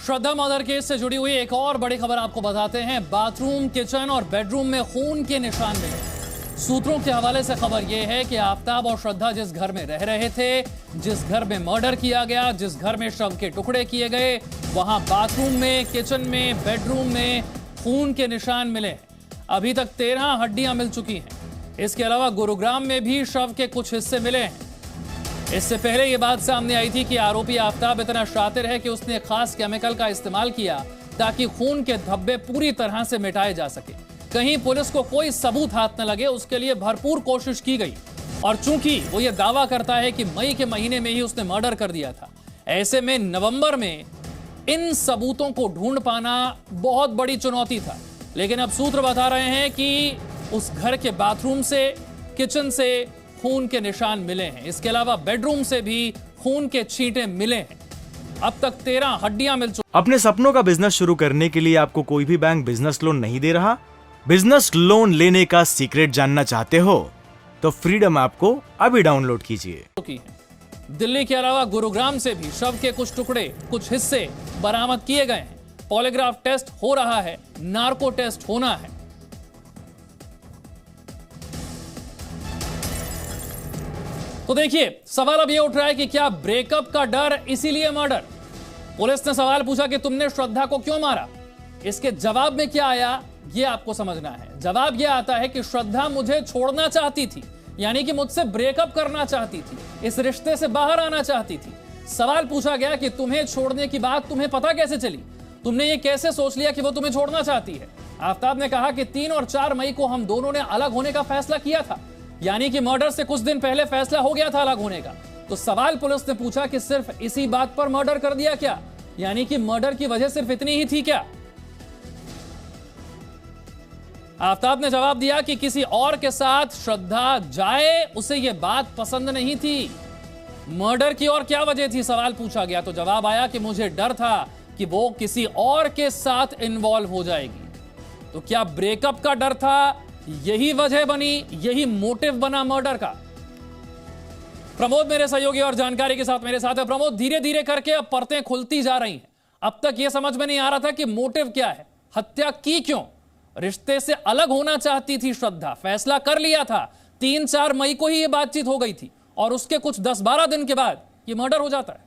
श्रद्धा murder case से जुड़ी हुई एक और बड़ी खबर आपको बताते हैं। बाथरूम, किचन और बेडरूम में खून के निशान मिले। सूत्रों के हवाले से खबर यह है कि आफताब और श्रद्धा जिस घर में रह रहे थे, जिस घर में मर्डर किया गया, जिस घर में शव के टुकड़े किए गए, वहां बाथरूम में, किचन में, बेडरूम में खून के निशान मिले। अभी तक 13 हड्डियां मिल चुकी हैं। इसके अलावा गुरुग्राम में भी शव के कुछ हिस्से मिले हैं। इससे पहले यह बात सामने आई थी कि आरोपी आफताब इतना शातिर है कि उसने खास केमिकल का इस्तेमाल किया ताकि खून के धब्बे पूरी तरह से मिटाए जा सके। कहीं पुलिस को कोई सबूत हाथ न लगे, उसके लिए भरपूर कोशिश की गई। और चूंकि वो ये दावा करता है कि मई के महीने में ही उसने मर्डर कर दिया था, ऐसे में नवंबर में इन सबूतों को ढूंढ पाना बहुत बड़ी चुनौती था। लेकिन अब सूत्र बता रहे हैं कि उस घर के बाथरूम से, किचन से खून के निशान मिले हैं। इसके अलावा बेडरूम से भी खून के छींटे मिले हैं। अब तक 13 हड्डियां मिल चुकी। अपने सपनों का बिजनेस शुरू करने के लिए आपको कोई भी बैंक बिजनेस लोन नहीं दे रहा? बिजनेस लोन लेने का सीक्रेट जानना चाहते हो तो फ्रीडम ऐप को अभी डाउनलोड कीजिए। दिल्ली के अलावा गुरुग्राम से भी शव के कुछ टुकड़े, कुछ हिस्से बरामद किए गए हैं। पॉलीग्राफ टेस्ट हो रहा है, नार्को टेस्ट होना है। तो देखिए, सवाल अब यह उठ रहा है कि क्या ब्रेकअप का डर इसीलिए मर्डर? पुलिस ने सवाल पूछा कि तुमने श्रद्धा को क्यों मारा। इसके जवाब में क्या आया, यह आपको समझना है। जवाब यह आता है कि श्रद्धा मुझे छोड़ना चाहती थी, यानी कि मुझसे ब्रेकअप करना चाहती थी, इस रिश्ते से बाहर आना चाहती थी। सवाल पूछा गया कि तुम्हें छोड़ने की बात तुम्हें पता कैसे चली, तुमने ये कैसे सोच लिया कि वो तुम्हें छोड़ना चाहती है। आफताब ने कहा कि 3 और 4 मई को हम दोनों ने अलग होने का फैसला किया था, यानी कि मर्डर से कुछ दिन पहले फैसला हो गया था अलग होने का। तो सवाल पुलिस ने पूछा कि सिर्फ इसी बात पर मर्डर कर दिया क्या, यानी कि मर्डर की वजह सिर्फ इतनी ही थी क्या? आफताब ने जवाब दिया कि किसी और के साथ श्रद्धा जाए, उसे यह बात पसंद नहीं थी। मर्डर की और क्या वजह थी, सवाल पूछा गया। तो जवाब आया कि मुझे डर था कि वो किसी और के साथ इन्वॉल्व हो जाएगी। तो क्या ब्रेकअप का डर था, यही वजह बनी, यही मोटिव बना मर्डर का? प्रमोद मेरे सहयोगी और जानकारी के साथ मेरे साथ है। प्रमोद, धीरे धीरे करके अब परतें खुलती जा रही हैं। अब तक यह समझ में नहीं आ रहा था कि मोटिव क्या है, हत्या की क्यों? रिश्ते से अलग होना चाहती थी श्रद्धा, फैसला कर लिया था। 3-4 मई को ही यह बातचीत हो गई थी और उसके कुछ 10-12 दिन के बाद यह मर्डर हो जाता है।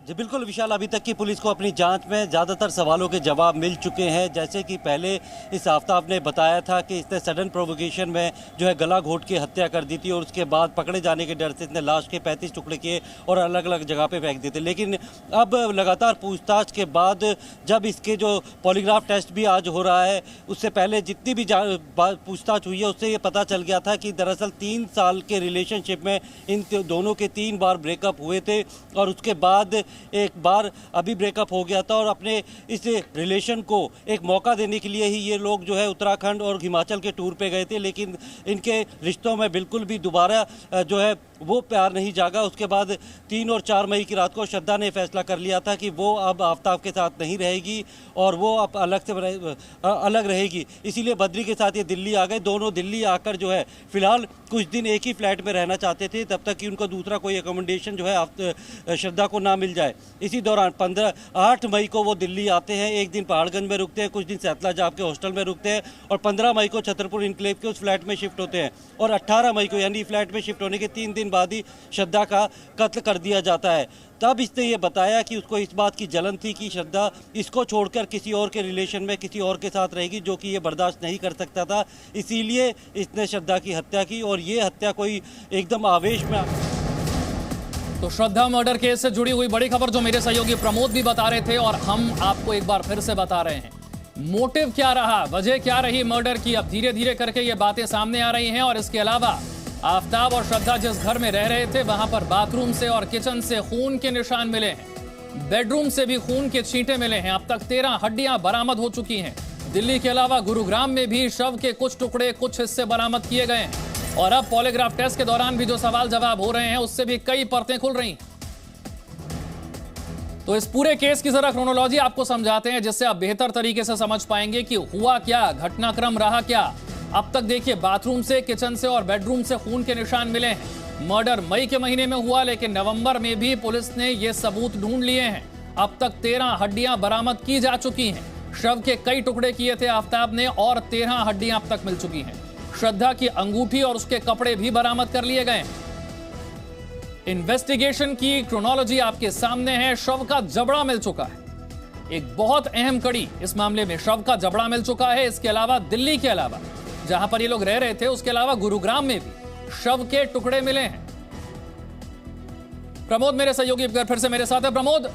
जी बिल्कुल विशाल, अभी तक की पुलिस को अपनी जांच में ज़्यादातर सवालों के जवाब मिल चुके हैं। जैसे कि पहले इस आफताब ने बताया था कि इसने सडन प्रोवोकेशन में जो है गला घोट के हत्या कर दी थी और उसके बाद पकड़े जाने के डर से इसने लाश के 35 टुकड़े किए और अलग अलग जगह पे फेंक दिए थे। लेकिन अब लगातार पूछताछ के बाद जब इसके जो पॉलीग्राफ टेस्ट भी आज हो रहा है, उससे पहले जितनी भी पूछताछ हुई है उससे ये पता चल गया था कि दरअसल 3 साल के रिलेशनशिप में इन दोनों के 3 बार ब्रेकअप हुए थे और उसके बाद एक बार अभी ब्रेकअप हो गया था। और अपने इस रिलेशन को एक मौका देने के लिए ही ये लोग जो है उत्तराखंड और हिमाचल के टूर पे गए थे। लेकिन इनके रिश्तों में बिल्कुल भी दोबारा जो है वो प्यार नहीं जागा। उसके बाद 3 और 4 मई की रात को श्रद्धा ने फैसला कर लिया था कि वो अब आफताब के साथ नहीं रहेगी और वो अब अलग रहेगी। इसीलिए बद्री के साथ ये दिल्ली आ गए। दोनों दिल्ली आकर जो है फिलहाल कुछ दिन एक ही फ्लैट में रहना चाहते थे, तब तक कि उनको दूसरा कोई अकोमोडेशन जो है श्रद्धा को ना मिल जाए। इसी दौरान 8 मई को वो दिल्ली आते हैं, एक दिन पहाड़गंज में रुकते हैं, कुछ दिन सैतला जाप के हॉस्टल में रुकते हैं और 15 मई को छतरपुर इनक्लेव के उस फ्लैट में शिफ्ट होते हैं। और 18 मई को यानी फ्लैट में शिफ्ट होने के 3 दिन बाद ही श्रद्धा का कत्ल कर दिया जाता है। तब इसने ये बताया कि उसको इस बात की जलन थी कि श्रद्धा इसको छोड़कर किसी और के रिलेशन में किसी और के साथ रहेगी, जो कि ये बर्दाश्त नहीं कर सकता था। इसीलिए इसने श्रद्धा की हत्या की और ये हत्या कोई एकदम आवेश में। तो श्रद्धा मर्डर केस से जुड़ी हुई बड़ी खबर जो मेरे सहयोगी प्रमोद भी बता रहे थे और हम आपको एक बार फिर से बता रहे हैं। मोटिव क्या रहा, वजह क्या रही मर्डर की, अब धीरे धीरे करके ये बातें सामने आ रही हैं। और इसके अलावा आफताब और श्रद्धा जिस घर में रह रहे थे, वहां पर बाथरूम से और किचन से खून के निशान मिले हैं। बेडरूम से भी खून के छींटे मिले हैं। अब तक 13 हड्डियां बरामद हो चुकी हैं। दिल्ली के अलावा गुरुग्राम में भी शव के कुछ टुकड़े, कुछ हिस्से बरामद किए गए हैं। और अब पॉलीग्राफ टेस्ट के दौरान भी जो सवाल जवाब हो रहे हैं, उससे भी कई परतें खुल रही हैं। तो इस पूरे केस की जरा क्रोनोलॉजी आपको समझाते हैं, जिससे आप बेहतर तरीके से समझ पाएंगे कि हुआ क्या, घटनाक्रम रहा क्या। अब तक देखिए, बाथरूम से, किचन से और बेडरूम से खून के निशान मिले हैं। मर्डर मई के महीने में हुआ, लेकिन नवंबर में भी पुलिस ने ये सबूत ढूंढ लिए हैं। अब तक 13 हड्डियां बरामद की जा चुकी हैं। शव के कई टुकड़े किए थे आफ्ताब ने और 13 हड्डियां अब तक मिल चुकी हैं। श्रद्धा की अंगूठी और उसके कपड़े भी बरामद कर लिए गए हैं। इन्वेस्टिगेशन की क्रोनोलॉजी आपके सामने है। शव का जबड़ा मिल चुका है, एक बहुत अहम कड़ी इस मामले में। शव का जबड़ा मिल चुका है। इसके अलावा दिल्ली के अलावा जहां पर ये लोग रह रहे थे, उसके अलावा गुरुग्राम में भी शव के टुकड़े मिले हैं। प्रमोद मेरे सहयोगी फिर से मेरे साथ है। प्रमोद,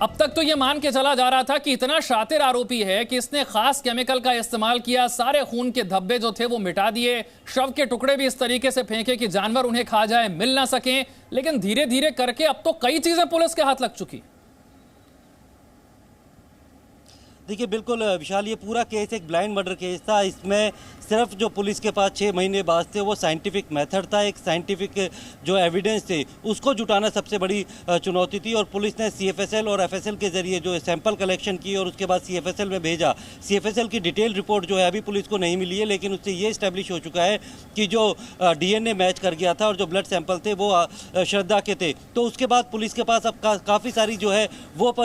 अब तक तो यह मान के चला जा रहा था कि इतना शातिर आरोपी है कि इसने खास केमिकल का इस्तेमाल किया, सारे खून के धब्बे जो थे वो मिटा दिए, शव के टुकड़े भी इस तरीके से फेंके कि जानवर उन्हें खा जाए, मिल ना सके। लेकिन धीरे धीरे करके अब तो कई चीजें पुलिस के हाथ लग चुकी। देखिए बिल्कुल विशाल, ये पूरा केस एक ब्लाइंड मर्डर केस था। इसमें सिर्फ जो पुलिस के पास 6 महीने बाद थे वो साइंटिफिक मेथड था, एक साइंटिफिक जो एविडेंस थे उसको जुटाना सबसे बड़ी चुनौती थी। और पुलिस ने CFSL और FSL के जरिए जो सैंपल कलेक्शन की और उसके बाद CFSL में भेजा। CFSL की डिटेल रिपोर्ट जो है अभी पुलिस को नहीं मिली है, लेकिन उससे ये इस्टेब्लिश हो चुका है कि जो DNA मैच कर गया था और जो ब्लड सैंपल थे वो श्रद्धा के थे। तो उसके बाद पुलिस के पास अब काफ़ी सारी जो है वो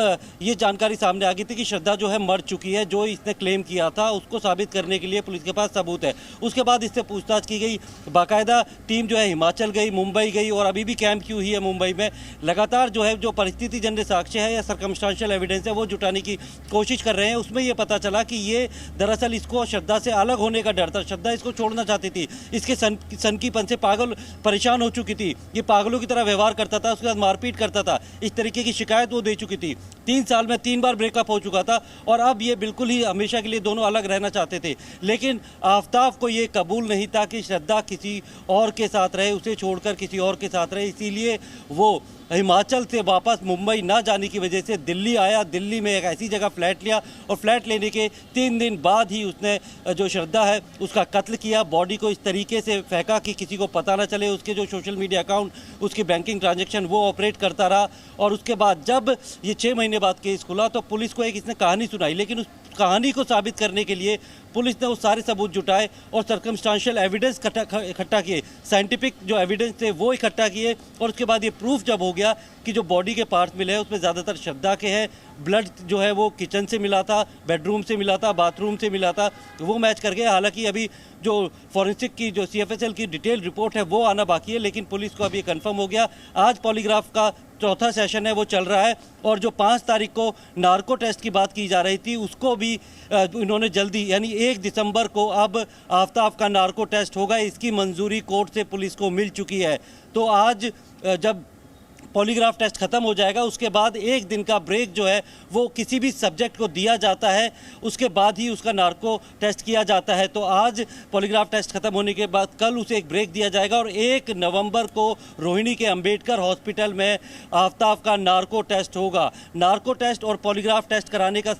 ये जानकारी सामने आ गई थी कि श्रद्धा जो है मर चुकी है। जो इसने क्लेम किया था उसको साबित करने के लिए पुलिस के पास सबूत है। उसके बाद इससे पूछताछ की गई, बाकायदा टीम जो है हिमाचल गई, मुंबई गई और अभी भी कैंप की हुई है मुंबई में। लगातार जो है जो परिस्थिति जन्य साक्ष्य है या सर्कमस्टांशियल एविडेंस है वो जुटाने की कोशिश कर रहे हैं। उसमें ये पता चला कि ये दरअसल इसको श्रद्धा से अलग होने का डर था। श्रद्धा इसको छोड़ना चाहती थी, इसके सनकीपन से पागल परेशान हो चुकी थी, ये पागलों की तरह व्यवहार करता था, उसके साथ मारपीट करता था, इस तरीके की शिकायत वो दे चुकी थी। 3 साल में 3 बार ब्रेकअप हो चुका था और अब ये बिल्कुल ही हमेशा के लिए दोनों अलग रहना चाहते थे। लेकिन आफ्ताब को ये कबूल नहीं था कि श्रद्धा किसी और के साथ रहे, उसे छोड़कर किसी और के साथ रहे। इसीलिए वो हिमाचल से वापस मुंबई ना जाने की वजह से दिल्ली आया। दिल्ली में एक ऐसी जगह फ्लैट लिया और फ्लैट लेने के 3 दिन बाद ही उसने जो श्रद्धा है उसका कत्ल किया। बॉडी को इस तरीके से फेंका कि किसी को पता ना चले। उसके जो सोशल मीडिया अकाउंट, उसकी बैंकिंग ट्रांजैक्शन वो ऑपरेट करता रहा। और उसके बाद जब ये 6 महीने बाद केस खुला तो पुलिस को एक इसने कहानी सुनाई, लेकिन उस कहानी को साबित करने के लिए पुलिस ने वो सारे सबूत जुटाए और सर्कमस्टांशियल एविडेंस इकट्ठा किए, साइंटिफिक जो एविडेंस थे वो इकट्ठा किए। और उसके बाद ये प्रूफ जब हो गया कि जो बॉडी के पार्ट्स मिले हैं उसमें ज़्यादातर श्रद्धा के हैं। ब्लड जो है वो किचन से मिला था, बेडरूम से मिला था, बाथरूम से मिला था, वो मैच कर गया। हालांकि अभी जो फॉरेंसिक की जो CFSL की डिटेल रिपोर्ट है वो आना बाकी है, लेकिन पुलिस को अभी कंफर्म हो गया। आज पॉलीग्राफ का चौथा सेशन है वो चल रहा है और जो 5 तारीख को नार्को टेस्ट की बात की जा रही थी उसको भी इन्होंने जल्दी यानी 1 दिसंबर को अब आफ्ताब का नार्को टेस्ट होगा। इसकी मंजूरी कोर्ट से पुलिस को मिल चुकी है। तो आज जब पॉलीग्राफ टेस्ट खत्म हो जाएगा उसके बाद 1 दिन का ब्रेक जो है वो किसी भी सब्जेक्ट को दिया जाता है, उसके बाद ही उसका नार्को टेस्ट किया जाता है। तो आज पॉलीग्राफ टेस्ट खत्म होने के बाद कल उसे एक ब्रेक दिया जाएगा और 1 नवंबर को रोहिणी के अंबेडकर हॉस्पिटल में आफ्ताब का नार्को टेस्ट होगा। नार्को टेस्ट और पॉलीग्राफ टेस्ट कराने का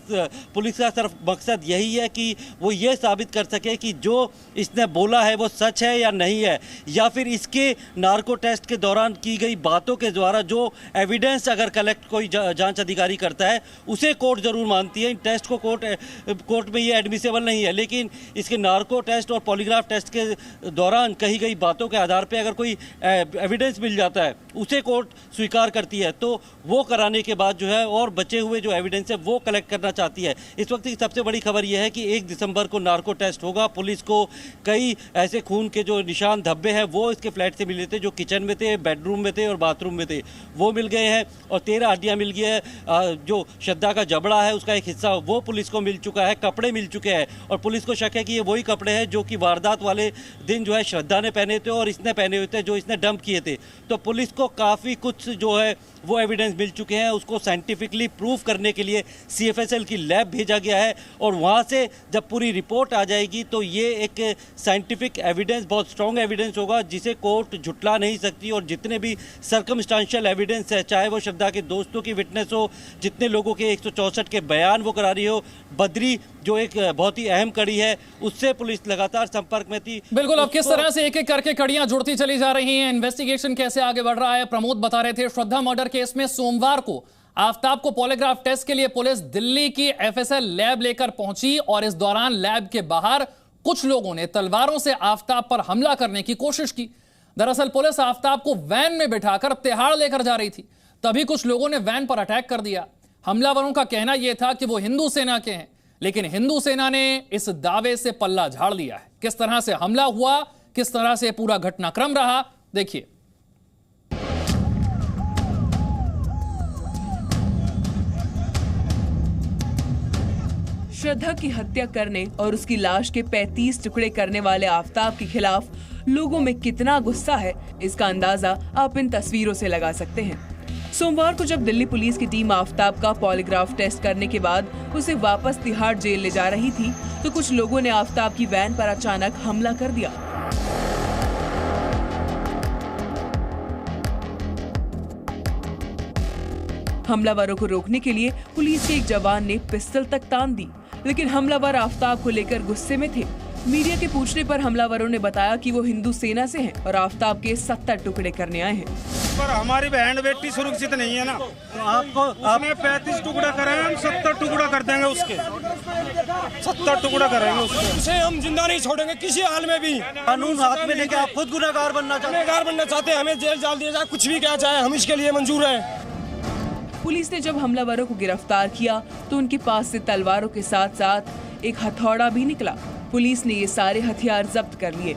पुलिस का सिर्फ मकसद यही है कि वो ये साबित कर सके कि जो इसने बोला है वो सच है या नहीं है, या फिर इसके नार्को टेस्ट के दौरान की गई बातों के द्वारा जो एविडेंस अगर कलेक्ट कोई जांच अधिकारी करता है उसे कोर्ट जरूर मानती है। इन टेस्ट को कोर्ट में ये एडमिसेबल नहीं है, लेकिन इसके नार्को टेस्ट और पॉलीग्राफ टेस्ट के दौरान कही गई बातों के आधार पर अगर कोई एविडेंस मिल जाता है उसे कोर्ट स्वीकार करती है। तो वो कराने के बाद जो है और बचे हुए जो एविडेंस है वो कलेक्ट करना चाहती है। इस वक्त की सबसे बड़ी खबर यह है कि 1 दिसंबर को नार्को टेस्ट होगा। पुलिस को कई ऐसे खून के जो निशान धब्बे हैं वो इसके फ्लैट से मिले थे, जो किचन में थे, बेडरूम में थे और बाथरूम में थे, वो मिल गए हैं। और 13 हड्डियां मिल गई है। जो श्रद्धा का जबड़ा है उसका एक हिस्सा वो पुलिस को मिल चुका है। कपड़े मिल चुके हैं और पुलिस को शक है कि ये वही कपड़े हैं जो कि वारदात वाले दिन जो है श्रद्धा ने पहने थे और इसने पहने हुए थे, जो इसने डंप किए थे। तो पुलिस को काफ़ी कुछ जो है वो एविडेंस मिल चुके हैं। उसको साइंटिफिकली प्रूव करने के लिए CFSL की लैब भेजा गया है और वहाँ से जब पूरी रिपोर्ट आ जाएगी तो ये एक साइंटिफिक एविडेंस, बहुत स्ट्रॉन्ग एविडेंस होगा जिसे कोर्ट झुटला नहीं सकती। और जितने भी सर्कमस्टांशियल एविडेंस है, चाहे वो श्रद्धा के दोस्तों की विटनेस हो, जितने लोगों के 164 के बयान वो करा रही हो, बद्री जो एक बहुत ही अहम कड़ी है उससे पुलिस लगातार संपर्क में थी। बिल्कुल, अब किस तरह से एक एक करके कड़ियां जुड़ती चली जा रही हैं, इन्वेस्टिगेशन कैसे आगे बढ़ रहा है। प्रमोद बता रहे थे श्रद्धा मर्डर केस में सोमवार को आफ्ताब को पॉलीग्राफ टेस्ट के लिए पुलिस दिल्ली की FSL लैब लेकर पहुंची और इस दौरान लैब के बाहर कुछ लोगों ने तलवारों से आफ्ताब पर हमला करने की कोशिश की। दरअसल पुलिस आफताब को वैन में बिठाकर तिहाड़ लेकर जा रही थी, तभी कुछ लोगों ने वैन पर अटैक कर दिया। हमलावरों का कहना यह था कि वो हिंदू सेना के हैं, लेकिन हिंदू सेना ने इस दावे से पल्ला झाड़ लिया है। किस तरह से हमला हुआ, किस तरह से पूरा घटनाक्रम रहा, देखिए। श्रद्धा की हत्या करने और उसकी लाश के 35 टुकड़े करने वाले आफताब के खिलाफ लोगों में कितना गुस्सा है, इसका अंदाजा आप इन तस्वीरों से लगा सकते हैं। सोमवार को जब दिल्ली पुलिस की टीम आफताब का पॉलीग्राफ टेस्ट करने के बाद उसे वापस तिहाड़ जेल ले जा रही थी, तो कुछ लोगों ने आफताब की वैन पर अचानक हमला कर दिया। हमलावरों को रोकने के लिए पुलिस के एक जवान ने पिस्टल तक तान दी, लेकिन हमलावर आफताब को लेकर गुस्से में थे। मीडिया के पूछने पर हमलावरों ने बताया कि वो हिंदू सेना से हैं और आफताब के 70 टुकड़े करने आए हैं। पर हमारी बहन बेटी सुरक्षित नहीं है ना, तो आपने 35 टुकड़ा करे, हम 70 टुकड़ा कर देंगे उसके, 70 टुकड़ा करेंगे उसके। उसे हम जिंदा नहीं छोड़ेंगे किसी हाल में भी। कानून हाथ में लेके आप खुद गुनहगार बनना चाहते हैं, हमें जेल डाल दिया जाए, कुछ भी क्या चाहे, हम इसके लिए मंजूर है। पुलिस ने जब हमलावरों को गिरफ्तार किया तो उनके पास से तलवारों के साथ साथ एक हथौड़ा भी निकला। पुलिस ने ये सारे हथियार जब्त कर लिए।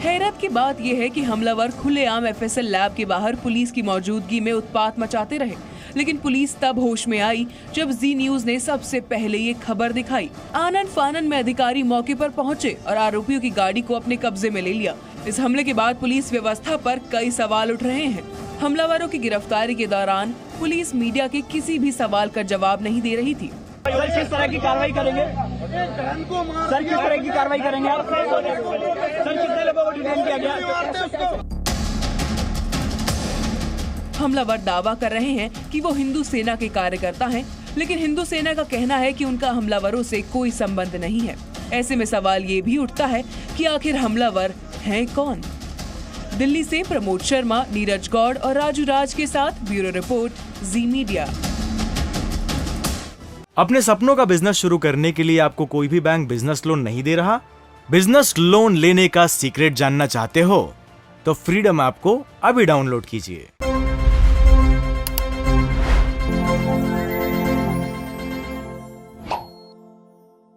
हैरत की बात यह है कि हमलावर खुलेआम एफएसएल लैब के बाहर पुलिस की मौजूदगी में उत्पात मचाते रहे, लेकिन पुलिस तब होश में आई जब जी न्यूज ने सबसे पहले ये खबर दिखाई। आनन फानन में अधिकारी मौके पर पहुंचे और आरोपियों की गाड़ी को अपने कब्जे में ले लिया। इस हमले के बाद पुलिस व्यवस्था पर कई सवाल उठ रहे हैं। हमलावरों की गिरफ्तारी के दौरान पुलिस मीडिया के किसी भी सवाल का जवाब नहीं दे रही थी। सर किस तरह की कार्रवाई करेंगे? सर किस तरह की कार्रवाई करेंगे आप? सर कितने लोगों को डिटेन किया गया? हमलावर दावा कर रहे हैं कि वो हिंदू सेना के कार्यकर्ता हैं, लेकिन हिंदू सेना का कहना है कि उनका हमलावरों से कोई संबंध नहीं है। ऐसे में सवाल ये भी उठता है कि आखिर हमलावर हैं कौन? दिल्ली से प्रमोद शर्मा, नीरज गौड़ और राजू राज के साथ ब्यूरो रिपोर्ट, जी मीडिया। अपने सपनों का बिजनेस शुरू करने के लिए आपको कोई भी बैंक बिजनेस लोन नहीं दे रहा? बिजनेस लोन लेने का सीक्रेट जानना चाहते हो? तो फ्रीडम ऐप को अभी डाउनलोड कीजिए।